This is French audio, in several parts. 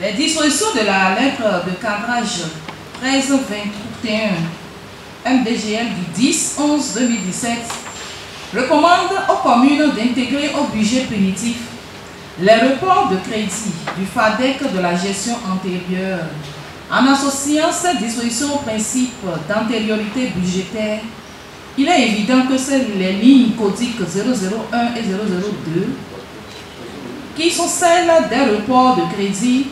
Les dispositions de la lettre de cadrage 13-20-31 MDGL du 10-11-2017 recommande aux communes d'intégrer au budget primitif les reports de crédit du FADEC de la gestion antérieure. En associant cette disposition au principe d'antériorité budgétaire, il est évident que les lignes codiques 001 et 002, qui sont celles des reports de crédit,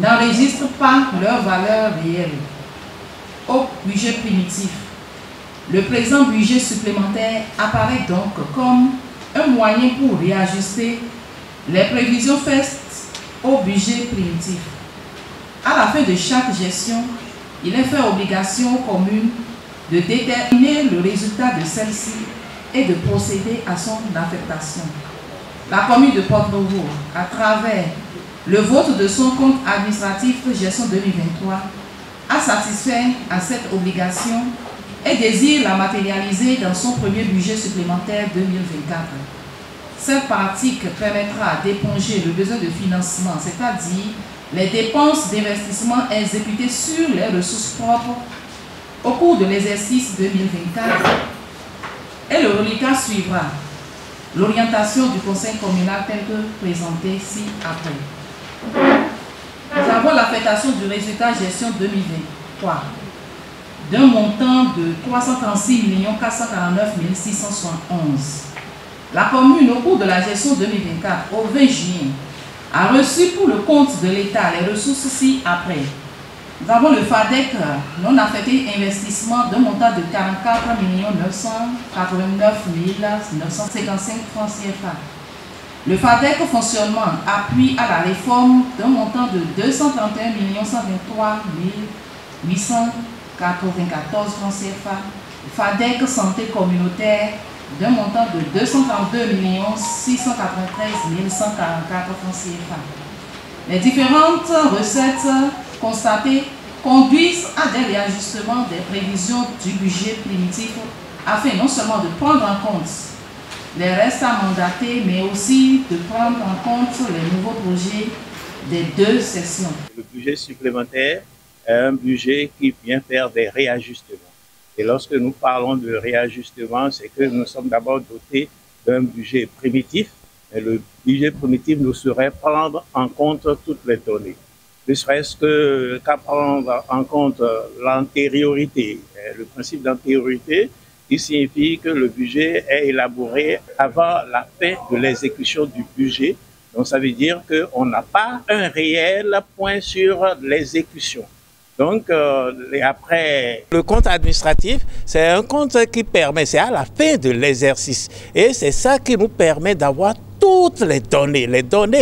n'enregistrent pas leur valeur réelle au budget primitif. Le présent budget supplémentaire apparaît donc comme un moyen pour réajuster les prévisions faites au budget primitif. À la fin de chaque gestion, il est fait obligation aux communes de déterminer le résultat de celle-ci et de procéder à son affectation. La commune de Port-Novo, à travers le vote de son compte administratif gestion 2023, a satisfait à cette obligation et désire la matérialiser dans son premier budget supplémentaire 2024. Cette pratique permettra d'éponger le besoin de financement, c'est-à-dire les dépenses d'investissement exécutées sur les ressources propres au cours de l'exercice 2024, et le reliquat suivra l'orientation du conseil communal telle que présentée ci-après. Nous avons l'affectation du résultat gestion 2023 d'un montant de 336 449 671. La commune, au cours de la gestion 2024, au 20 juillet, a reçu pour le compte de l'État les ressources ci-après. Nous avons le FADEC non affecté investissement d'un montant de 44 989 955 francs CFA. Le FADEC fonctionnement appui à la réforme d'un montant de 231 123 894 francs CFA. Le FADEC santé communautaire d'un montant de 232 693 144 francs CFA. Les différentes recettes constatées conduisent à des réajustements des prévisions du budget primitif afin non seulement de prendre en compte les restes à mandater, mais aussi de prendre en compte les nouveaux projets des deux sessions. Le budget supplémentaire est un budget qui vient faire des réajustements. Et lorsque nous parlons de réajustement, c'est que nous sommes d'abord dotés d'un budget primitif. Et le budget primitif nous saurait prendre en compte toutes les données. Ne serait-ce qu'à prendre en compte l'antériorité. Le principe d'antériorité qui signifie que le budget est élaboré avant la fin de l'exécution du budget. Donc ça veut dire qu'on n'a pas un réel point sur l'exécution. Donc, et après, le compte administratif, c'est un compte qui permet, c'est à la fin de l'exercice. Et c'est ça qui nous permet d'avoir toutes les données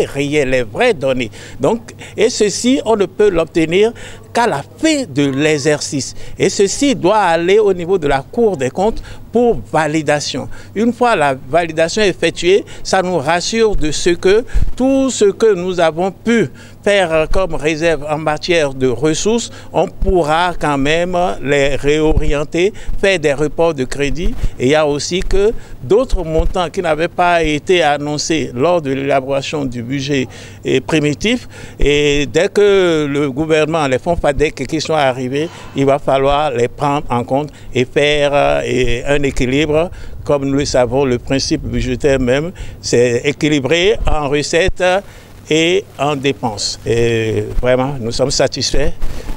réelles, les vraies données. Donc, et ceci, on ne peut l'obtenir qu'à la fin de l'exercice. Et ceci doit aller au niveau de la Cour des comptes pour validation. Une fois la validation effectuée, ça nous rassure de ce que tout ce que nous avons pu faire comme réserve en matière de ressources, on pourra quand même les réorienter, faire des reports de crédit. Et il y a aussi que d'autres montants qui n'avaient pas été annoncés lors de l'élaboration du budget primitif. Et dès que le gouvernement, les fonds FADEC qui sont arrivés, il va falloir les prendre en compte et faire un équilibre. Comme nous le savons, le principe budgétaire même, c'est équilibré en recettes et en dépenses. Et vraiment, nous sommes satisfaits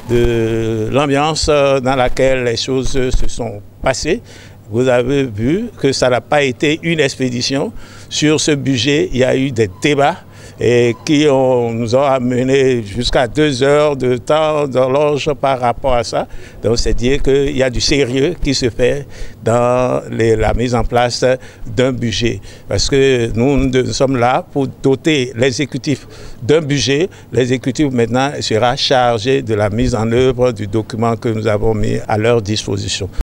de l'ambiance dans laquelle les choses se sont passées. Vous avez vu que ça n'a pas été une expédition. Sur ce budget, il y a eu des débats et qui nous ont amené jusqu'à 2 heures de temps d'horloge par rapport à ça. Donc c'est dire qu'il y a du sérieux qui se fait dans la mise en place d'un budget. Parce que nous sommes là pour doter l'exécutif d'un budget. L'exécutif maintenant sera chargé de la mise en œuvre du document que nous avons mis à leur disposition.